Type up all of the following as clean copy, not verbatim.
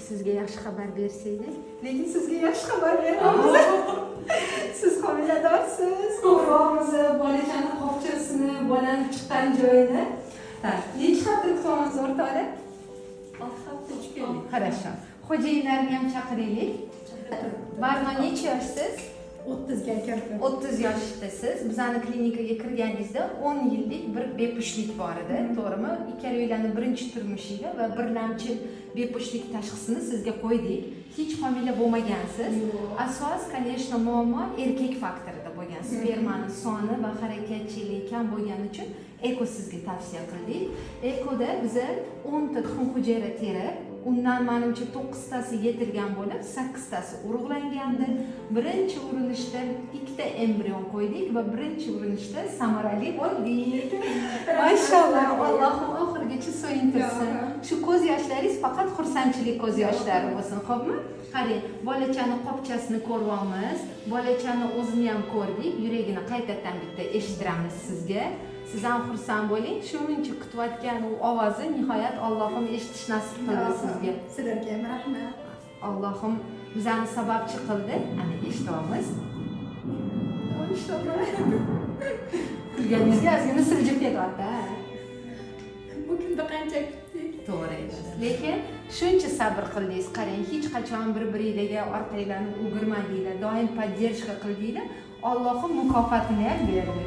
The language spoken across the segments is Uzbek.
sizga yaxshi xabar bersaydik, lekin sizga yaxshi xabar beramiz. Siz homiladorsiz. Ko'ramiz bolachani qopchasini, bolani chiqqan joyini. Necha hafta kutamiz o'rtoqlar? 6 hafta 3 kunlik. Хорошо. Xo'jayinlarni ham chaqiraylik. Barno necha yoshsiz? 30 ga kirdim. 30 yoshdasiz. Bizning klinikaga kirganingizda 10 yillik bir bepushtlik bor edi, to'g'rimi? Ikkalangizni birinchi turmushiga va birlamchi bepushtlik tashxisini sizga qo'ydik. Hech homila bo'lmagansiz. Asos, конечно, muammo erkak faktorida bo'lgan. Spermaning soni va harakatchiligi kam bo'lgani uchun eko sizga tavsiya qildik. Ekoda biz 10 ta tuxum hujayra teri, undan menimcha 9 tasi yetilgan bo'lib, 8 tasi urug'langandi. Birinchi urinishda 2 ta embrion qo'ydik va birinchi urinishda samarali bo'ldik. Mashallah, Allohim oxirigacha so'yintirsin. Shu ko'z yoshlaringiz faqat xursandchilik ko'z yoshlari bo'lsin, xo'pmi? Qarang, bolachani qopchasini ko'ryapmiz. Bolachani o'zini ham ko'rdik. Yuragini qaytadan bitta eshittiramiz sizga. Siz ham xursand bo'ling. Shuncha kutayotgan u ovozni nihoyat Allohim eshitish nasib qildi sizga. Sizlarga ham rahmat. Allohim bizani sababchi qildi. Ana eshityapmiz. Kulganingizga ozgina siljib ketyapti. Bu kunda qancha kutdik. To'g'ri edi. Lekin shuncha sabr qildingiz. Qarang, hech qachon bir-biringizga orqanglarni o'girmadinglar, doim podдержка qildinglar. Allohim mukofotini ham berdi.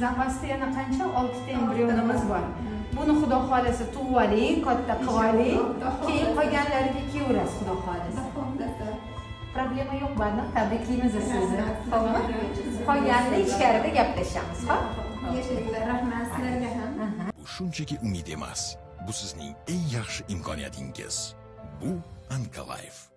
Zapasda yana qancha 6 ta embrionimiz bor. Buni Xudo xolasa tug'ib oling, katta qilib oling. Keyin qolganlariga kelaverasiz Xudo xolasa. Problema yo'q, barna tabriklaymiz sizni. Xo'pmi? Qolganini ichkarida gaplashamiz, xo'p? Yashanglar, rahmat sizlarga ham. Bu shunchaki umid emas. Bu sizning eng yaxshi imkoniyatingiz. Bu Oncolife.